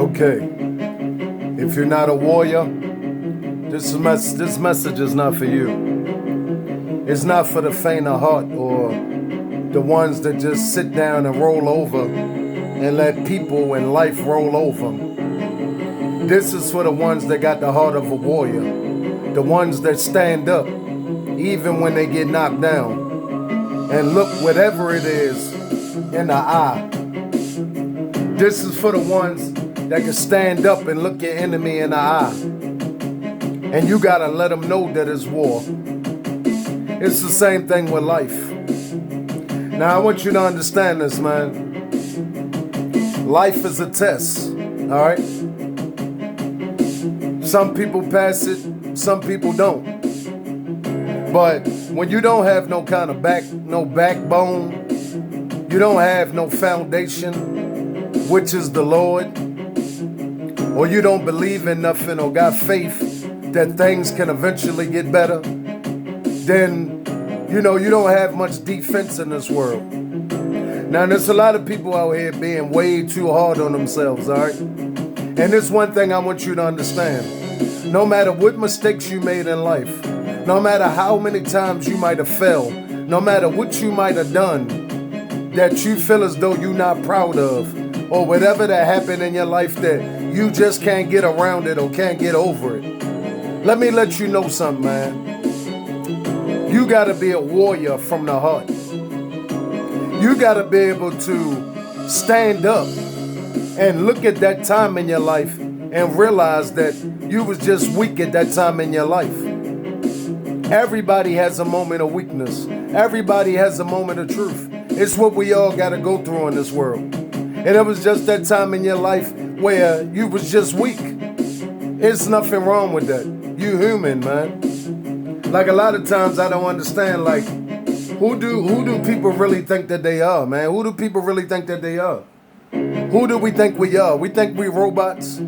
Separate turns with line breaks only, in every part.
Okay, if you're not a warrior, this message is not for you. It's not for the faint of heart or the ones that just sit down and roll over and let people and life roll over 'em. This is for the ones that got the heart of a warrior, the ones that stand up even when they get knocked down and look whatever it is in the eye. This is for the ones that can stand up and look your enemy in the eye. And you gotta let them know that it's war. It's the same thing with life. Now I want you to understand this, man. Life is a test, all right? Some people pass it, some people don't. But when you don't have no kind of backbone, you don't have no foundation, which is the Lord, or you don't believe in nothing or got faith that things can eventually get better, then, you don't have much defense in this world. Now, there's a lot of people out here being way too hard on themselves, all right? And there's one thing I want you to understand. No matter what mistakes you made in life, no matter how many times you might have failed, no matter what you might have done that you feel as though you're not proud of, or whatever that happened in your life that you just can't get around it or can't get over it, let me let you know something, man. You gotta be a warrior from the heart. You gotta be able to stand up and look at that time in your life and realize that you was just weak at that time in your life. Everybody has a moment of weakness. Everybody has a moment of truth. It's what we all gotta go through in this world. And it was just that time in your life where you was just weak. There's nothing wrong with that. You human, man. Like a lot of times I don't understand, like, who do people really think that they are, man? Who do people really think that they are? Who do we think we are? We think we robots.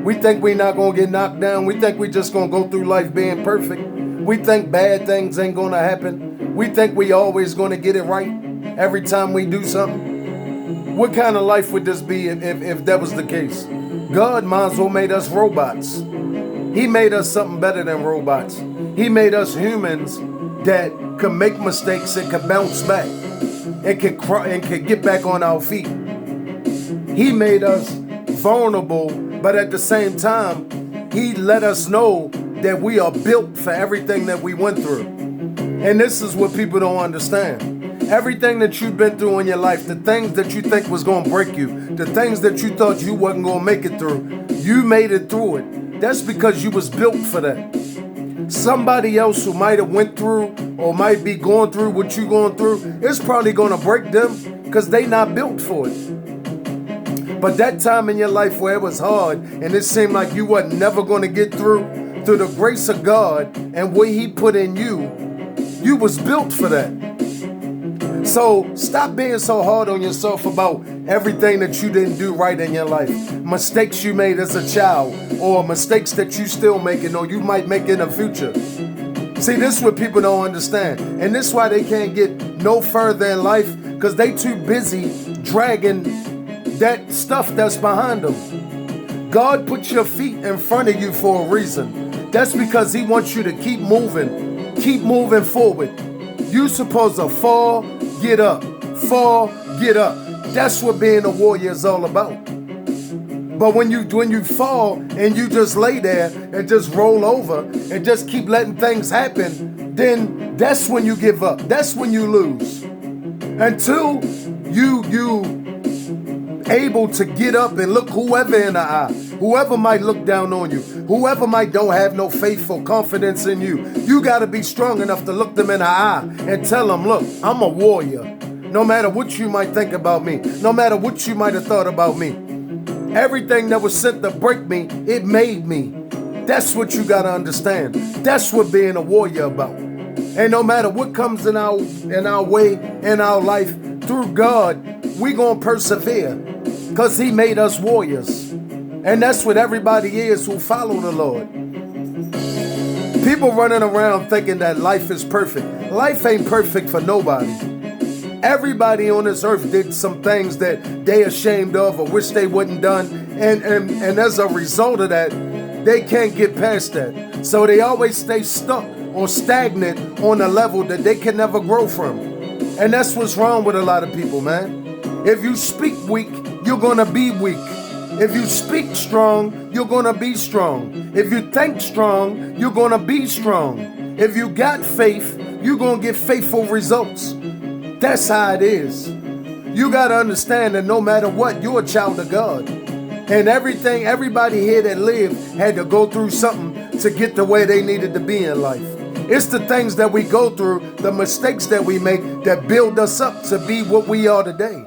We think we not gonna get knocked down. We think we just gonna go through life being perfect. We think bad things ain't gonna happen. We think we always gonna get it right every time we do something. What kind of life would this be if that was the case? God might as well made us robots. He made us something better than robots. He made us humans that could make mistakes and could bounce back and could get back on our feet. He made us vulnerable, but at the same time, he let us know that we are built for everything that we went through. And this is what people don't understand. Everything that you've been through in your life, the things that you think was going to break you, the things that you thought you wasn't going to make it through, you made it through it. That's because you was built for that. Somebody else who might have went through or might be going through what you going through, it's probably going to break them because they not built for it. But that time in your life where it was hard and it seemed like you wasn't never going to get through the grace of God and what he put in you, you was built for that. So stop being so hard on yourself about everything that you didn't do right in your life. Mistakes you made as a child, or mistakes that you still making or you might make in the future. See, this is what people don't understand. And this is why they can't get no further in life, because they too busy dragging that stuff that's behind them. God put your feet in front of you for a reason. That's because he wants you to keep moving forward. You supposed to fall, get up, fall, get up. That's what being a warrior is all about. But when you fall and you just lay there and just roll over and just keep letting things happen, then that's when you give up. That's when you lose. Until you able to get up and look whoever in the eye, whoever might look down on you, whoever might don't have no faith or confidence in you, you got to be strong enough to look them in the eye and tell them, look, I'm a warrior. No matter what you might think about me, no matter what you might have thought about me, everything that was sent to break me, it made me. That's what you got to understand. That's what being a warrior about. And no matter what comes in our way, in our life, through God, we gonna persevere because he made us warriors. And that's what everybody is who follow the Lord. People running around thinking that life is perfect. Life ain't perfect for nobody. Everybody on this earth did some things that they ashamed of or wish they wouldn't done. And as a result of that, they can't get past that. So they always stay stuck or stagnant on a level that they can never grow from. And that's what's wrong with a lot of people, man. If you speak weak, you're gonna be weak. If you speak strong, you're gonna be strong. If you think strong, you're gonna be strong. If you got faith, you're gonna get faithful results. That's how it is. You gotta understand that no matter what, you're a child of God. And everybody here that lived had to go through something to get to where they needed to be in life. It's the things that we go through, the mistakes that we make that build us up to be what we are today.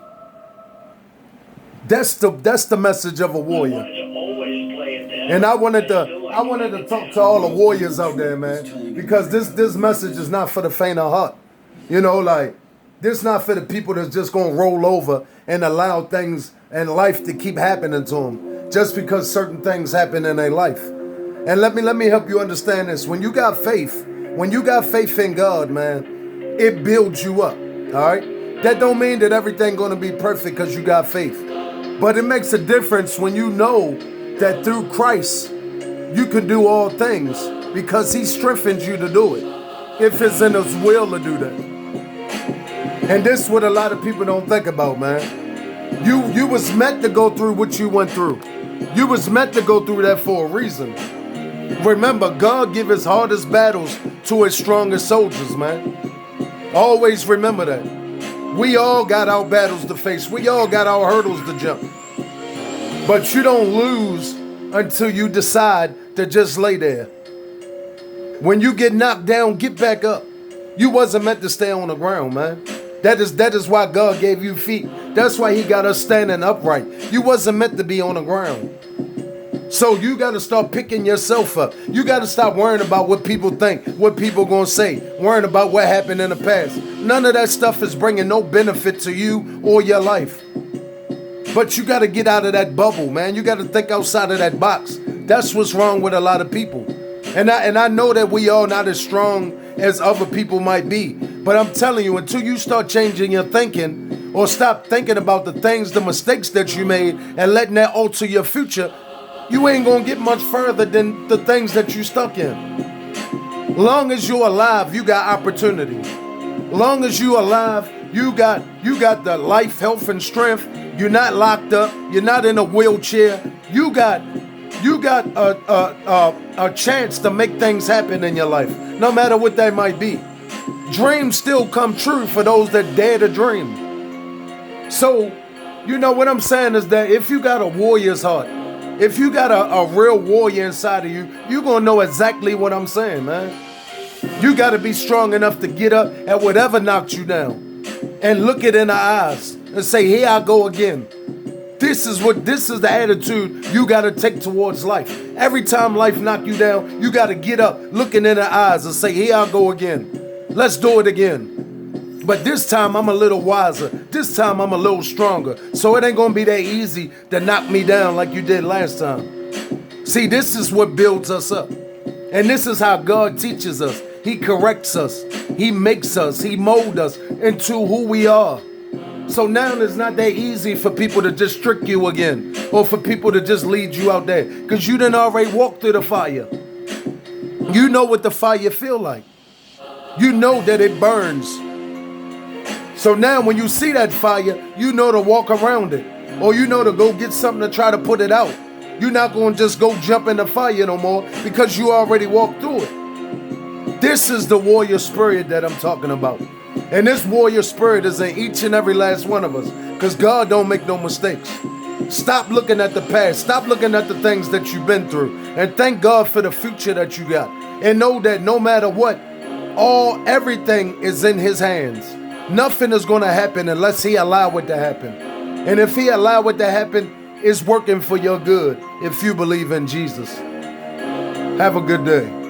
That's the message of a warrior. And I wanted to talk to all the warriors out there, man, because this message is not for the faint of heart. You know, like, this not for the people that's just gonna roll over and allow things and life to keep happening to them just because certain things happen in their life. And let me help you understand this. When you got faith in God, man, it builds you up. All right. That don't mean that everything gonna be perfect because you got faith. But it makes a difference when you know that through Christ, you can do all things because he strengthens you to do it, if it's in his will to do that. And this is what a lot of people don't think about, man. You was meant to go through what you went through. You was meant to go through that for a reason. Remember, God give his hardest battles to his strongest soldiers, man. Always remember that. We all got our battles to face. We all got our hurdles to jump. But you don't lose until you decide to just lay there. When you get knocked down, get back up. You wasn't meant to stay on the ground, man. That is why God gave you feet. That's why he got us standing upright. You wasn't meant to be on the ground. So you got to start picking yourself up. You got to stop worrying about what people think, what people going to say, worrying about what happened in the past. None of that stuff is bringing no benefit to you or your life. But you got to get out of that bubble, man. You got to think outside of that box. That's what's wrong with a lot of people. And I know that we all not as strong as other people might be. But I'm telling you, until you start changing your thinking or stop thinking about the things, the mistakes that you made and letting that alter your future, you ain't going to get much further than the things that you stuck in. Long as you're alive, you got opportunity. Long as you're alive, you got the life, health, and strength. You're not locked up. You're not in a wheelchair. You got a chance to make things happen in your life, no matter what they might be. Dreams still come true for those that dare to dream. So, you know what I'm saying is that if you got a warrior's heart, if you got a real warrior inside of you, you're going to know exactly what I'm saying, man. You got to be strong enough to get up at whatever knocked you down and look it in the eyes and say, here I go again. This is the attitude you got to take towards life. Every time life knock you down, you got to get up, looking in the eyes and say, here I go again. Let's do it again. But this time I'm a little wiser. This time I'm a little stronger. So it ain't going to be that easy to knock me down like you did last time. See, this is what builds us up. And this is how God teaches us. He corrects us. He makes us. He molds us into who we are. So now it's not that easy for people to just trick you again or for people to just lead you out there because you done already walked through the fire. You know what the fire feel like. You know that it burns. So now when you see that fire, you know to walk around it or you know to go get something to try to put it out. You're not going to just go jump in the fire no more because you already walked through it. This is the warrior spirit that I'm talking about. And this warrior spirit is in each and every last one of us because God don't make no mistakes. Stop looking at the past. Stop looking at the things that you've been through and thank God for the future that you got. And know that no matter what, everything is in his hands. Nothing is going to happen unless he allow it to happen. And if he allow it to happen, it's working for your good if you believe in Jesus. Have a good day.